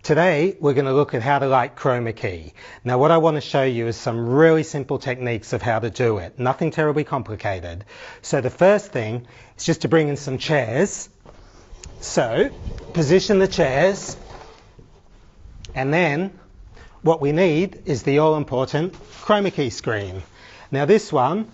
Today we're going to look at how to light Chroma Key. Now what I want to show you is some really simple techniques of how to do it. Nothing terribly complicated. So the first thing is just to bring in some chairs. So position the chairs, and then what we need is the all-important Chroma Key screen. Now this one,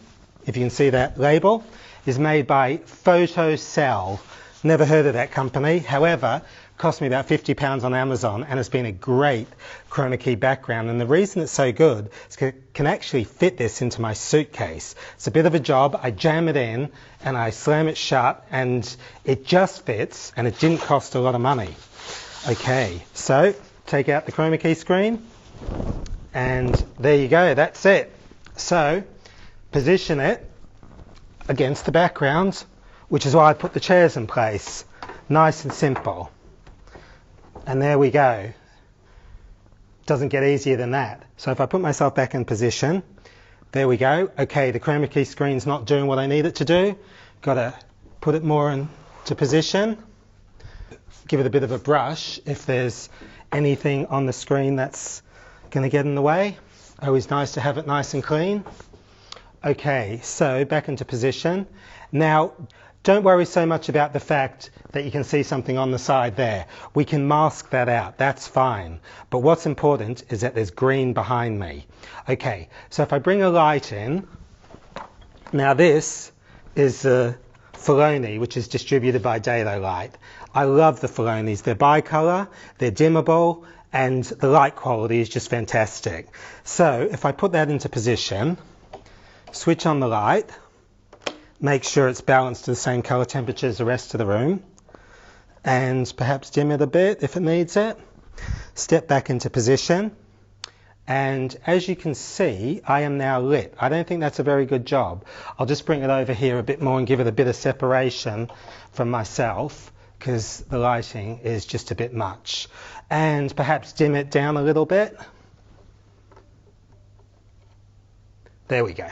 if you can see that label, is made by Photocell. Never heard of that company. However, cost me about £50 on Amazon, and it's been a great Chroma Key background. And the reason it's so good is I can actually fit this into my suitcase. It's a bit of a job. I jam it in and I slam it shut, and it just fits, and it didn't cost a lot of money. Okay, so take out the Chroma Key screen, and there you go, that's it. So position it against the background, which is why I put the chairs in place. Nice and simple. And there we go. Doesn't get easier than that. So if I put myself back in position, there we go. Okay, the Chroma Key screen's not doing what I need it to do. Got to put it more into position. Give it a bit of a brush if there's anything on the screen that's going to get in the way. Always nice to have it nice and clean. Okay, so back into position. Now, don't worry so much about the fact that you can see something on the side there. We can mask that out, that's fine. But what's important is that there's green behind me. Okay, so if I bring a light in, now this is the Filoni, which is distributed by Dedo light. I love the Filonis. They're bicolor, they're dimmable, and the light quality is just fantastic. So if I put that into position, switch on the light, make sure it's balanced to the same color temperature as the rest of the room, and perhaps dim it a bit if it needs it. Step back into position, and as you can see, I am now lit. I don't think that's a very good job. I'll just bring it over here a bit more and give it a bit of separation from myself, because the lighting is just a bit much. And perhaps dim it down a little bit. There we go.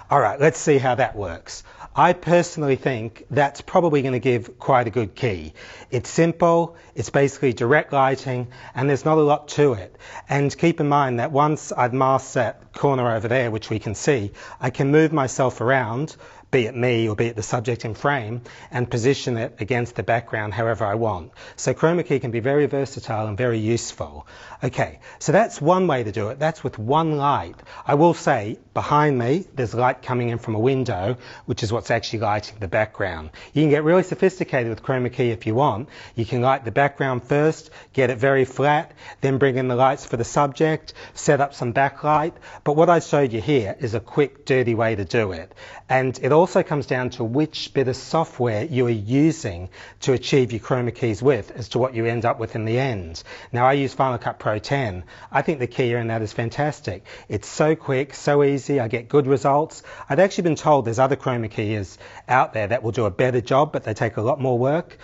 All right, let's see how that works. I personally think that's probably going to give quite a good key. It's simple, it's basically direct lighting, and there's not a lot to it. And keep in mind that once I've masked that corner over there, which we can see, I can move myself around, be it me or be it the subject in frame, and position it against the background however I want. So Chroma Key can be very versatile and very useful. Okay, so that's one way to do it. That's with one light. I will say, behind me, there's light coming in from a window, which is what's actually lighting the background. You can get really sophisticated with Chroma Key if you want. You can light the background first, get it very flat, then bring in the lights for the subject, set up some backlight. But what I showed you here is a quick, dirty way to do it. And it also comes down to which bit of software you are using to achieve your Chroma Keys with as to what you end up with in the end. Now I use Final Cut Pro 10. I think the keyer in that is fantastic. It's so quick, so easy, I get good results. I've actually been told there's other Chroma Keyers out there that will do a better job, but they take a lot more work.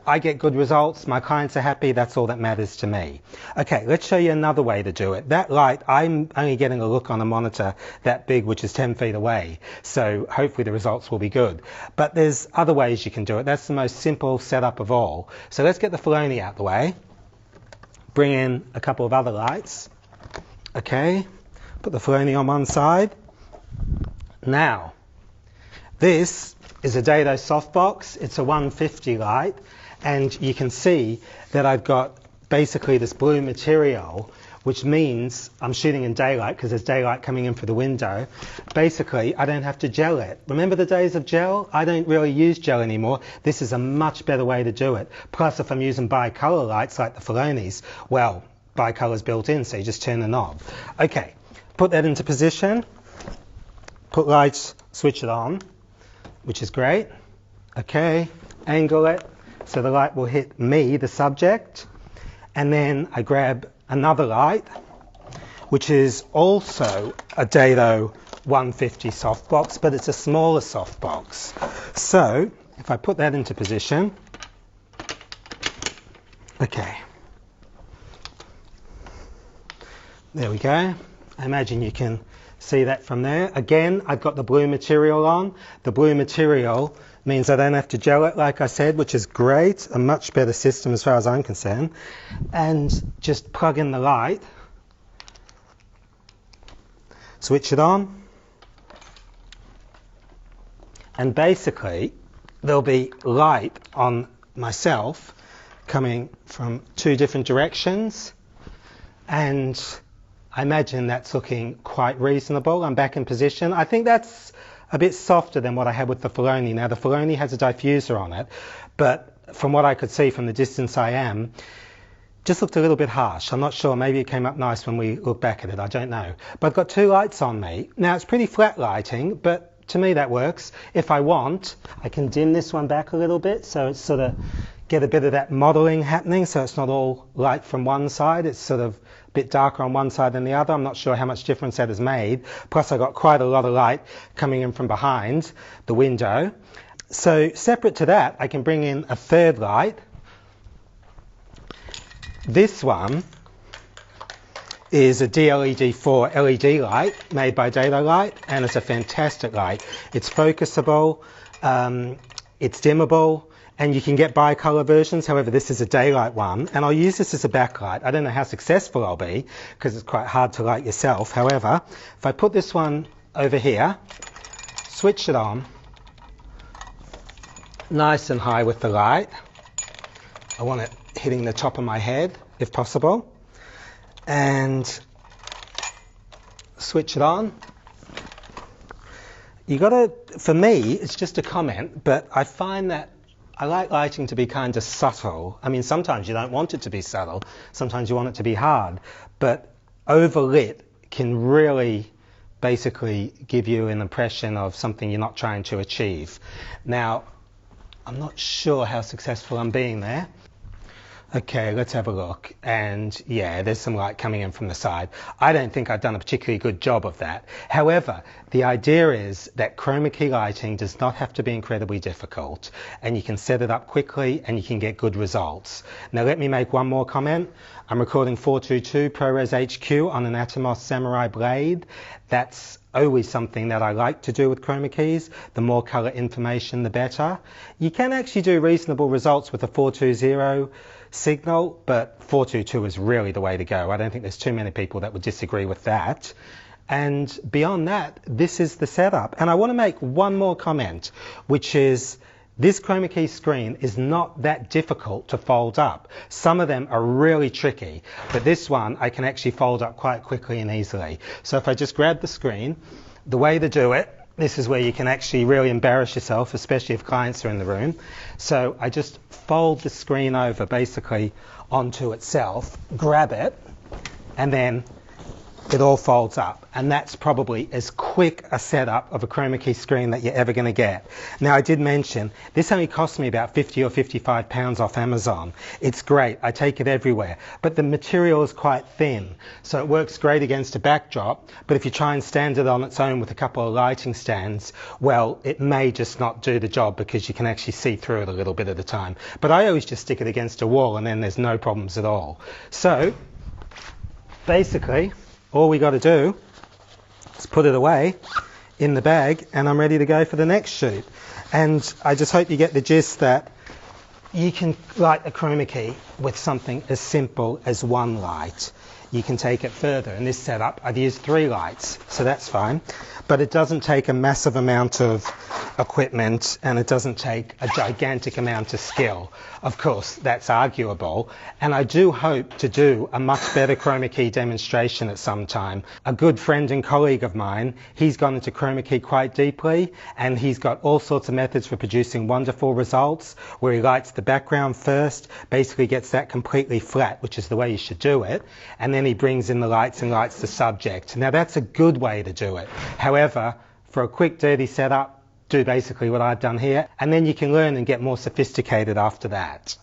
I get good results, my clients are happy, that's all that matters to me. Okay, let's show you another way to do it. That light, I'm only getting a look on a monitor that big, which is 10 feet away, so hopefully the results will be good. But there's other ways you can do it. That's the most simple setup of all. So let's get the Filoni out the way. Bring in a couple of other lights. Okay, put the Filoni on one side. Now, this is a Dedo softbox. It's a 150 light, and you can see that I've got basically this blue material, which means I'm shooting in daylight because there's daylight coming in through the window. Basically, I don't have to gel it. Remember the days of gel? I don't really use gel anymore. This is a much better way to do it. Plus, if I'm using bicolor lights like the Filonis, well, bicolor's built in, so you just turn the knob. Okay, put that into position. Put lights, switch it on, which is great. Okay, angle it so the light will hit me, the subject. And then I grab another light, which is also a Dedo 150 softbox, but it's a smaller softbox. So if I put that into position, okay, there we go. I imagine you can See that from there? Again, I've got the blue material on. The blue material means I don't have to gel it, like I said, which is great. A much better system as far as I'm concerned. And just plug in the light. Switch it on. And basically, there'll be light on myself coming from two different directions. And I imagine that's looking quite reasonable. I'm back in position. I think that's a bit softer than what I had with the Filoni. Now, the Filoni has a diffuser on it, but from what I could see from the distance I am, just looked a little bit harsh. I'm not sure. Maybe it came up nice when we look back at it. I don't know. But I've got two lights on me. Now, it's pretty flat lighting, but to me that works. If I want, I can dim this one back a little bit so it's sort of get a bit of that modeling happening, so it's not all light from one side. It's sort of a bit darker on one side than the other. I'm not sure how much difference that has made. Plus, I got quite a lot of light coming in from behind the window. So separate to that, I can bring in a third light. This one is a DLED4 LED light made by Dedo light, and it's a fantastic light. It's focusable, it's dimmable, and you can get bi-color versions. However, this is a daylight one, and I'll use this as a backlight. I don't know how successful I'll be because it's quite hard to light yourself. However, if I put this one over here, switch it on, nice and high with the light. I want it hitting the top of my head if possible, and switch it on. You gotta, for me, it's just a comment, but I find that I like lighting to be kind of subtle. I mean, sometimes you don't want it to be subtle. Sometimes you want it to be hard. But overlit can really basically give you an impression of something you're not trying to achieve. Now, I'm not sure how successful I'm being there. Okay, let's have a look. And yeah, there's some light coming in from the side. I don't think I've done a particularly good job of that. However, the idea is that Chroma Key lighting does not have to be incredibly difficult, and you can set it up quickly and you can get good results. Now let me make one more comment. I'm recording 422 ProRes HQ on an Atomos Samurai blade. That's always something that I like to do with Chroma Keys. The more color information, the better. You can actually do reasonable results with a 420 signal, but 422 is really the way to go. I don't think there's too many people that would disagree with that. And beyond that, this is the setup. And I want to make one more comment, which is this Chroma Key screen is not that difficult to fold up. Some of them are really tricky, but this one I can actually fold up quite quickly and easily. So if I just grab the screen, the way to do it, this is where you can actually really embarrass yourself, especially if clients are in the room. So I just fold the screen over basically onto itself, grab it, and then it all folds up. And that's probably as quick a setup of a Chroma Key screen that you're ever going to get. Now, I did mention, this only cost me about 50 or 55 pounds off Amazon. It's great. I take it everywhere. But the material is quite thin, so it works great against a backdrop. But if you try and stand it on its own with a couple of lighting stands, well, it may just not do the job because you can actually see through it a little bit at a time. But I always just stick it against a wall and then there's no problems at all. So, basically, all we got to do is put it away in the bag and I'm ready to go for the next shoot. And I just hope you get the gist that you can light a Chroma Key with something as simple as one light. You can take it further. In this setup, I've used 3 lights, so that's fine. But it doesn't take a massive amount of equipment and it doesn't take a gigantic amount of skill. Of course, that's arguable. And I do hope to do a much better Chroma Key demonstration at some time. A good friend and colleague of mine, he's gone into Chroma Key quite deeply and he's got all sorts of methods for producing wonderful results where he lights the background first, basically gets that completely flat, which is the way you should do it, and then he brings in the lights and lights the subject. Now that's a good way to do it. However, for a quick dirty setup, do basically what I've done here, and then you can learn and get more sophisticated after that.